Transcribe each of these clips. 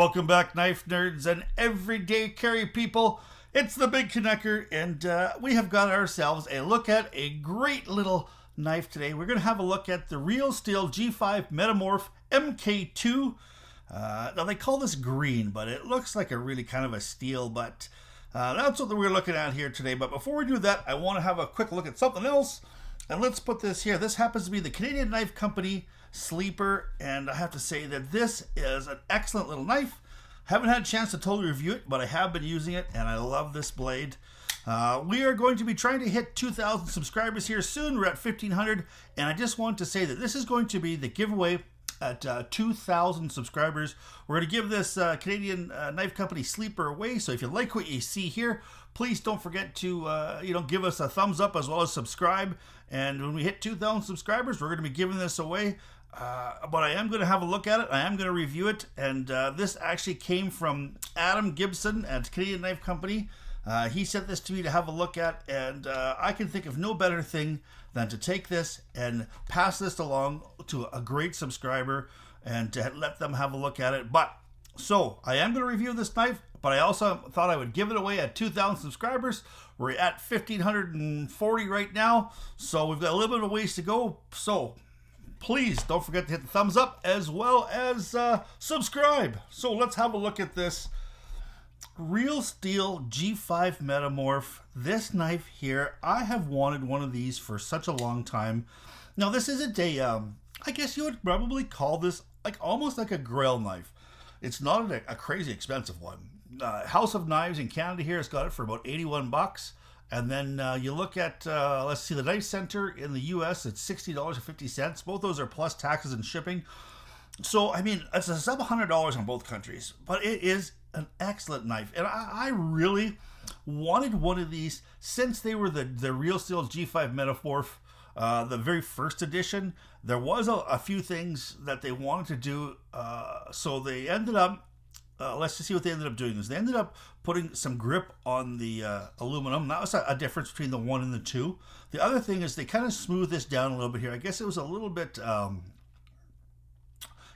Welcome back, knife nerds and everyday carry people. It's the Big Canucker, and we have got ourselves a look at a great little knife today. We're going to have a look at the Real Steel G5 Metamorph MKII. Now, they call this green, but it looks like a really kind of a steel, but that's what we're looking at here today. But before we do that, I want to have a quick look at something else, and let's put this here. This happens to be the Canadian Knife Company Sleeper, and I have to say that this is an excellent little knife. Haven't had a chance to totally review it, but I have been using it, and I love this blade. We are going to be trying to hit 2,000 subscribers here soon. We're at 1,500, and I just want to say that this is going to be the giveaway at 2,000 subscribers. We're going to give this Canadian Knife Company Sleeper away, so if you like what you see here, please don't forget to give us a thumbs up as well as subscribe. And when we hit 2,000 subscribers, we're going to be giving this away. But I am going to have a look at it. I am going to review it. And this actually came from Adam Gibson at Canadian Knife Company. He sent this to me to have a look at. And I can think of no better thing than to take this and pass this along to a great subscriber and to let them have a look at it. So I am going to review this knife, but I also thought I would give it away at 2,000 subscribers. We're at 1,540 right now. So we've got a little bit of a ways to go. So please don't forget to hit the thumbs up as well as subscribe. So let's have a look at this Real Steel G5 Metamorph. This knife here, I have wanted one of these for such a long time. Now this isn't I guess you would probably call this like almost like a Grail knife. It's not a crazy expensive one. House of Knives in Canada here has got it for about 81 bucks. And then you look at, let's see, the Knife Center in the U.S., it's $60.50. Both those are plus taxes and shipping. So, I mean, it's a sub $100 on both countries. But it is an excellent knife. And I really wanted one of these since they were the Real Steel G5 Metamorph, the very first edition. There was a few things that they wanted to do. So they ended up, let's just see what they ended up doing. They ended up putting some grip on the aluminum. That was a difference between the 1 and the 2. The other thing is they kind of smoothed this down a little bit here. I guess it was a little bit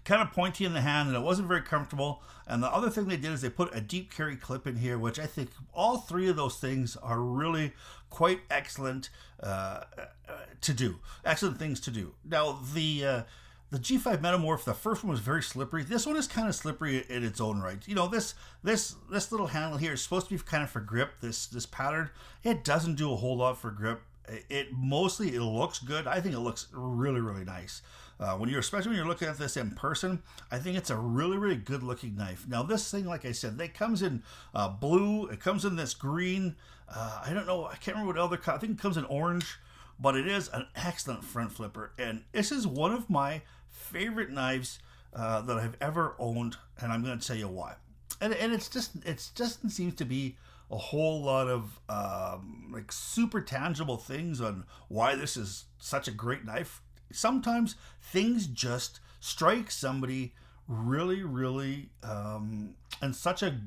kind of pointy in the hand, and it wasn't very comfortable. And the other thing they did is they put a deep carry clip in here, which I think all three of those things are really quite excellent to do. Excellent things to do. Now, the G5 Metamorph, the first one was very slippery. This one is kind of slippery in its own right. You know, this little handle here is supposed to be kind of for grip. This pattern, it doesn't do a whole lot for grip. It looks good. I think it looks really, really nice. Especially when you're looking at this in person, I think it's a really, really good looking knife. Now this thing, like I said, it comes in blue. It comes in this green. I don't know. I can't remember what other color. I think it comes in orange. But it is an excellent front flipper, and this is one of my favorite knives that I've ever owned, and I'm going to tell you why. And it just seems to be a whole lot of like super tangible things on why this is such a great knife. Sometimes things just strike somebody really, really in such a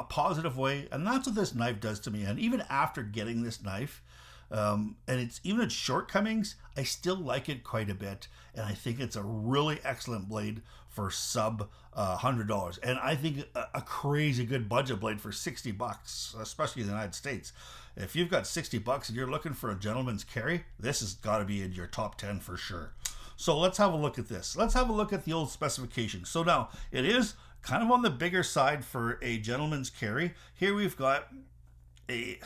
positive way, and that's what this knife does to me. And even after getting this knife, and even its shortcomings, I still like it quite a bit, and I think it's a really excellent blade for sub $100, and I think a crazy good budget blade for 60 bucks, especially in the United States. If you've got 60 bucks and you're looking for a gentleman's carry, this has got to be in your top 10 for sure. So let's have a look at this. Let's have a look at the old specifications. So now it is kind of on the bigger side for a gentleman's carry. Here we've got a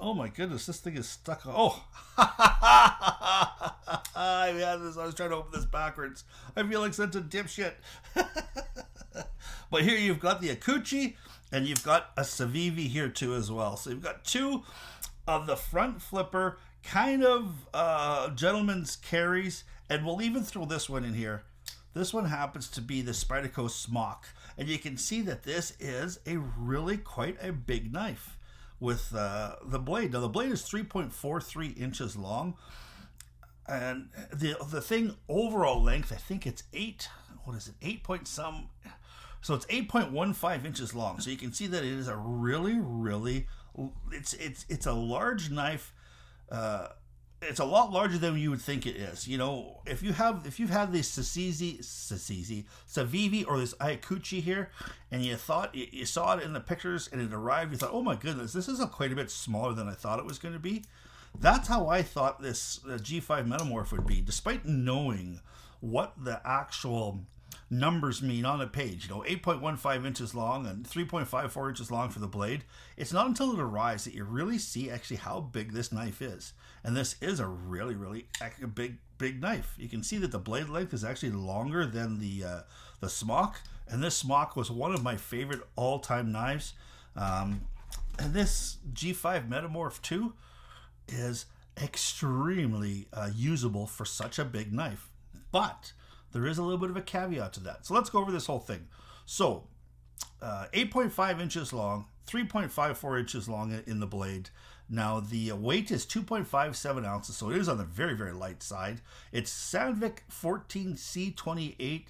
oh my goodness, this thing is stuck. Oh, I was trying to open this backwards. I feel like such a dipshit. But here you've got the Akuchi, and you've got a Civivi here too as well. So you've got two of the front flipper kind of gentleman's carries, and we'll even throw this one in here. This one happens to be the Spyderco Smock, and you can see that this is a really quite a big knife with the blade. Now the blade is 3.43 inches long, and the thing overall length, I think it's 8 point some, so it's 8.15 inches long. So you can see that it is a really, really, it's a large knife it's a lot larger than you would think it is. You know, if you've had this Savivi or this Ayacuchi here, and you thought you saw it in the pictures and it arrived, you thought, oh my goodness, this is quite a bit smaller than I thought it was going to be. That's how I thought this G5 Metamorph would be, despite knowing what the actual numbers mean on a page. You know, 8.15 inches long and 3.54 inches long for the blade. It's not until it arrives that you really see actually how big this knife is. And this is a really, really big knife. You can see that the blade length is actually longer than the smock. And this smock was one of my favorite all-time knives. And this G5 Metamorph 2 is extremely usable for such a big knife. But there is a little bit of a caveat to that. So let's go over this whole thing. So 8.5 inches long, 3.54 inches long in the blade. Now the weight is 2.57 ounces, so it is on the very, very light side. It's Sandvik 14C28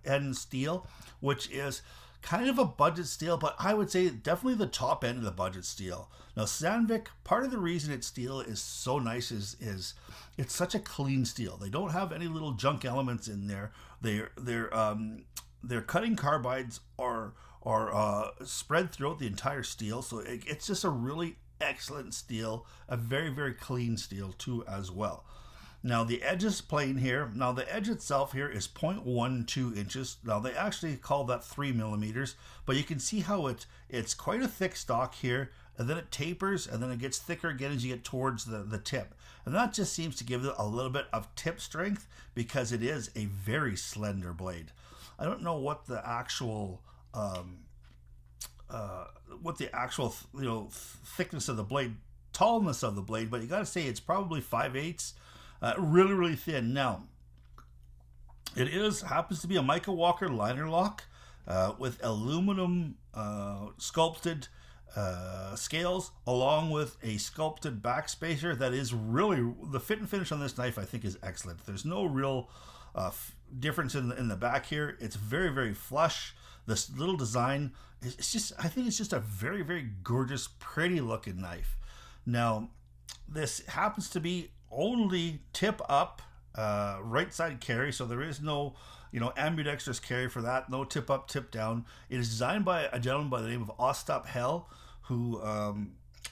N steel, which is kind of a budget steel, but I would say definitely the top end of the budget steel. Now Sandvik, part of the reason its steel is so nice is it's such a clean steel. They don't have any little junk elements in there. Their cutting carbides are spread throughout the entire steel, so it's just a really excellent steel, a very, very clean steel too as well. Now the edge is plain here. Now the edge itself here is 0.12 inches. Now they actually call that 3 millimeters, but you can see how it's quite a thick stock here, and then it tapers, and then it gets thicker again as you get towards the tip. And that just seems to give it a little bit of tip strength because it is a very slender blade. I don't know what the actual thickness of the blade, tallness of the blade, but you got to say it's probably 5/8. Really, really thin. Now, it happens to be a Michael Walker liner lock with aluminum sculpted scales, along with a sculpted backspacer. That is really, the fit and finish on this knife I think is excellent. There's no real difference in the back here. It's very, very flush. This little design, I think it's just a very, very gorgeous, pretty looking knife. Now, this happens to be only tip up, right side carry, so there is no ambidextrous carry for that. No tip up, tip down. It is designed by a gentleman by the name of Ostap Hell, who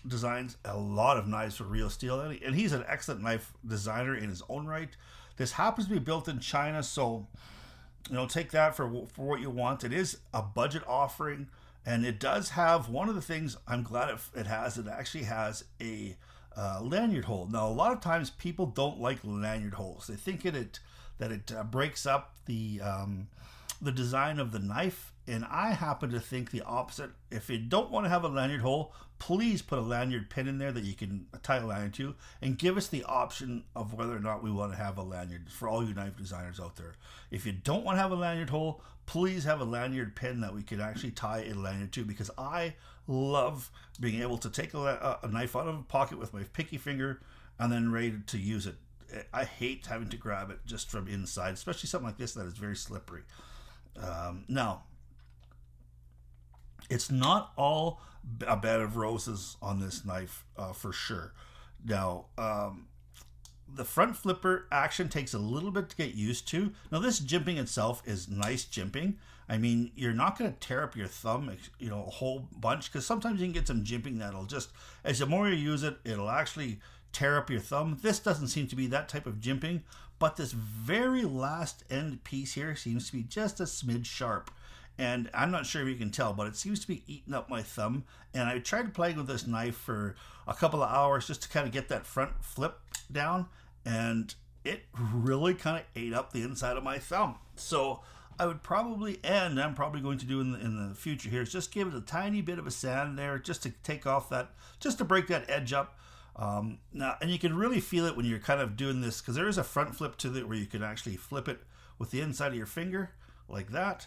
designs a lot of knives for real steel, and he's an excellent knife designer in his own right. This happens to be built in China, so take that for what you want. It is a budget offering, and it does have one of the things I'm glad it has. It actually has a lanyard hole. Now, a lot of times people don't like lanyard holes. They think that it breaks up the design of the knife, and I happen to think the opposite. If you don't want to have a lanyard hole, please put a lanyard pin in there that you can tie a lanyard to, and give us the option of whether or not we want to have a lanyard for all you knife designers out there. If you don't want to have a lanyard hole, please have a lanyard pin that we can actually tie a lanyard to, because I love being able to take a knife out of a pocket with my pinky finger and then ready to use it. I hate having to grab it just from inside, especially something like this that is very slippery. Now, it's not all a bed of roses on this knife, for sure. Now, the front flipper action takes a little bit to get used to. Now, this jimping itself is nice jimping. I mean, you're not going to tear up your thumb, a whole bunch, because sometimes you can get some jimping that'll just, as the more you use it, it'll actually tear up your thumb. This doesn't seem to be that type of jimping, but this very last end piece here seems to be just a smidge sharp. And I'm not sure if you can tell, but it seems to be eating up my thumb. And I tried playing with this knife for a couple of hours just to kind of get that front flip down, and it really kind of ate up the inside of my thumb. So I would probably, and I'm probably going to do in the future here, is just give it a tiny bit of a sand there, just to take off that, just to break that edge up. Now, and you can really feel it when you're kind of doing this, because there is a front flip to it where you can actually flip it with the inside of your finger like that.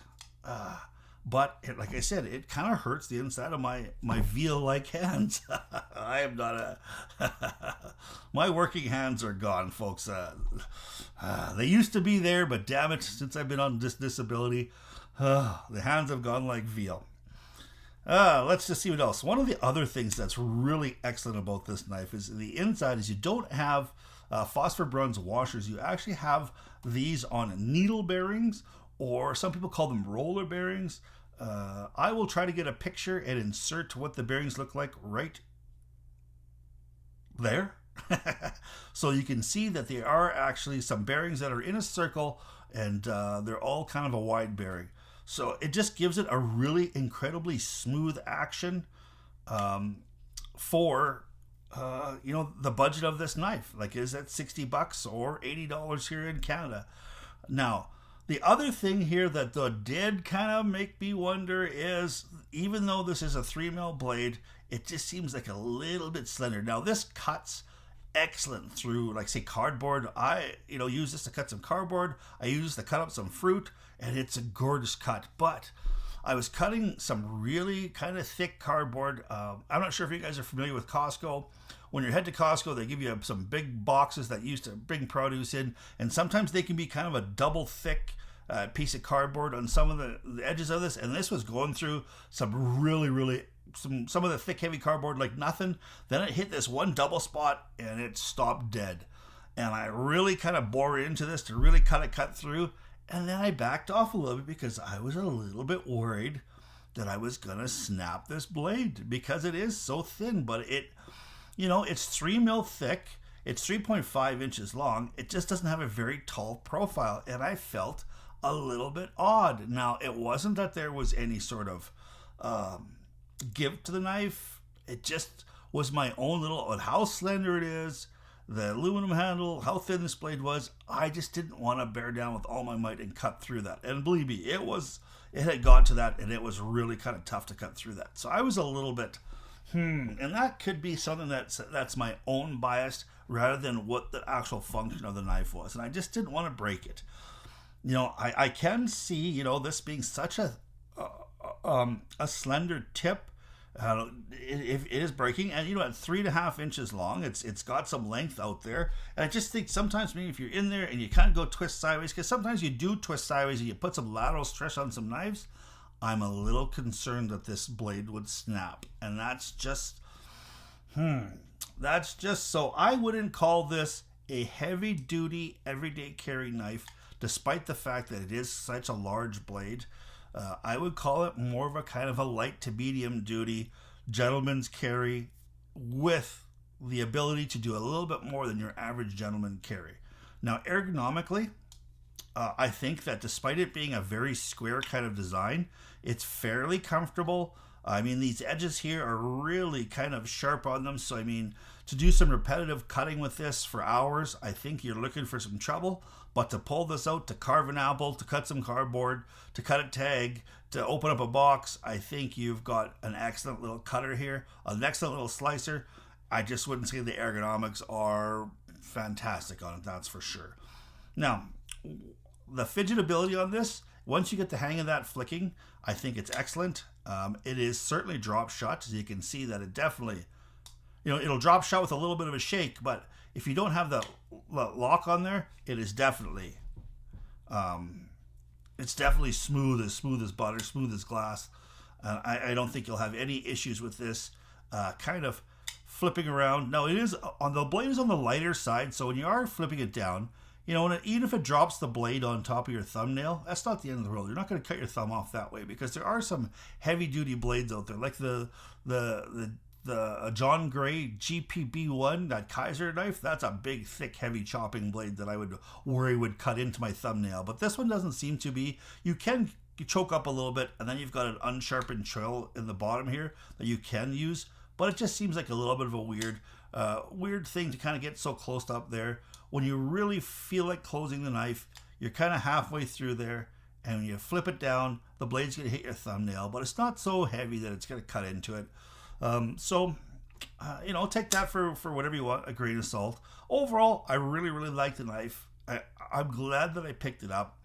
But like I said, it kind of hurts the inside of my veal-like hands. I am not my working hands are gone, folks. They used to be there, but damn it, since I've been on this disability, the hands have gone like veal. Let's just see what else. One of the other things that's really excellent about this knife is the inside is you don't have phosphor bronze washers. You actually have these on needle bearings, or some people call them roller bearings. I will try to get a picture and insert what the bearings look like right there. So you can see that there are actually some bearings that are in a circle, and they're all kind of a wide bearing. So it just gives it a really incredibly smooth action for the budget of this knife. Like, is that $60 or $80 here in Canada? Now, the other thing here that did kind of make me wonder is, even though this is a 3mm blade, it just seems like a little bit slender. Now, this cuts excellent through, like, say, cardboard. I use this to cut some cardboard. I use this to cut up some fruit, and it's a gorgeous cut. But I was cutting some really kind of thick cardboard. I'm not sure if you guys are familiar with Costco. When you head to Costco, they give you some big boxes that used to bring produce in, and sometimes they can be kind of a double thick piece of cardboard on some of the edges of this. And this was going through some really some of the thick, heavy cardboard like nothing. Then it hit this one double spot and it stopped dead. And I really kind of bore into this to really cut through. And then I backed off a little bit because I was a little bit worried that I was going to snap this blade, because it is so thin. But it's 3mm thick. It's 3.5 inches long. It just doesn't have a very tall profile. And I felt a little bit odd. Now, it wasn't that there was any sort of give to the knife. It just was my own little, how slender it is, the aluminum handle, how thin this blade was. I just didn't want to bear down with all my might and cut through that. And believe me, it had got to that, and it was really kind of tough to cut through that. So I was a little bit, and that could be something that's my own bias rather than what the actual function of the knife was. And I just didn't want to break it. I can see, this being such a slender tip. It is breaking, and at 3.5 inches long, it's got some length out there. And I just think sometimes, maybe if you're in there and you kind of go twist sideways, because sometimes you do twist sideways and you put some lateral stress on some knives, I'm a little concerned that this blade would snap. And that's just so I wouldn't call this a heavy duty everyday carry knife, despite the fact that it is such a large blade. I would call it more of a kind of a light to medium duty gentleman's carry, with the ability to do a little bit more than your average gentleman carry. Now, ergonomically, I think that despite it being a very square kind of design, it's fairly comfortable. I mean, these edges here are really kind of sharp on them. So, I mean, to do some repetitive cutting with this for hours, I think you're looking for some trouble. But to pull this out, to carve an apple, to cut some cardboard, to cut a tag, to open up a box, I think you've got an excellent little cutter here, an excellent little slicer. I just wouldn't say the ergonomics are fantastic on it, that's for sure. Now, the fidgetability on this, once you get the hang of that flicking, I think it's excellent. It is certainly drop shot, so you can see that it definitely, it'll drop shot with a little bit of a shake, but if you don't have the lock on there, it is definitely, smooth as butter, smooth as glass. I don't think you'll have any issues with this kind of flipping around. Now, it is on the blade is on the lighter side, so when you are flipping it down, even if it drops the blade on top of your thumbnail, that's not the end of the world. You're not going to cut your thumb off that way, because there are some heavy duty blades out there, like the John Gray GPB1, that Kaiser knife. That's a big, thick, heavy chopping blade that I would worry would cut into my thumbnail. But this one doesn't seem to be. You can choke up a little bit, and then you've got an unsharpened trail in the bottom here that you can use. But it just seems like a little bit of a weird thing to kind of get so close up there. When you really feel like closing the knife, you're kind of halfway through there, and when you flip it down, the blade's going to hit your thumbnail, but it's not so heavy that it's going to cut into it. Take that for whatever you want, a grain of salt. Overall, I really like the knife. I'm glad that I picked it up,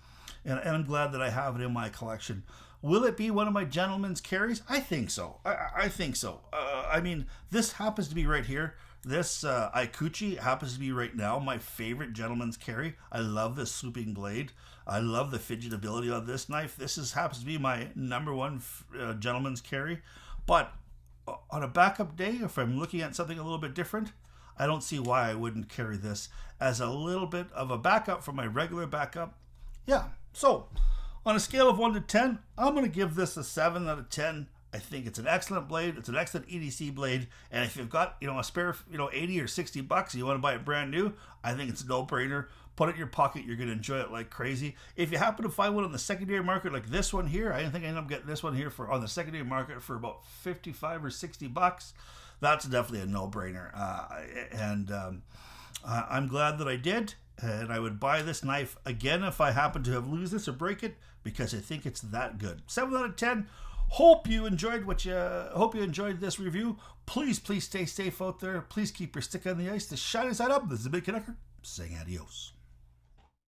and I'm glad that I have it in my collection. Will it be one of my gentleman's carries? I think so. I think so. I mean, this happens to be right here. This Ikuchi happens to be right now my favorite gentleman's carry. I love this swooping blade. I love the fidgetability of this knife. This happens to be my number one gentleman's carry. But on a backup day, if I'm looking at something a little bit different, I don't see why I wouldn't carry this as a little bit of a backup from my regular backup. Yeah, so on a scale of 1 to 10, I'm going to give this a 7 out of 10. I think it's an excellent blade. It's an excellent EDC blade. And if you've got, a spare, 80 or 60 bucks, you want to buy it brand new, I think it's a no-brainer. Put it in your pocket. You're going to enjoy it like crazy. If you happen to find one on the secondary market like this one here, I think I ended up getting this one here on the secondary market for about 55 or 60 bucks. That's definitely a no-brainer. I'm glad that I did. And I would buy this knife again if I happen to have lose this or break it, because I think it's that good. 7 out of 10. Hope you enjoyed this review. Please stay safe out there. Please keep your stick on the ice. The shiny side up. This is the Big Canucker saying adios.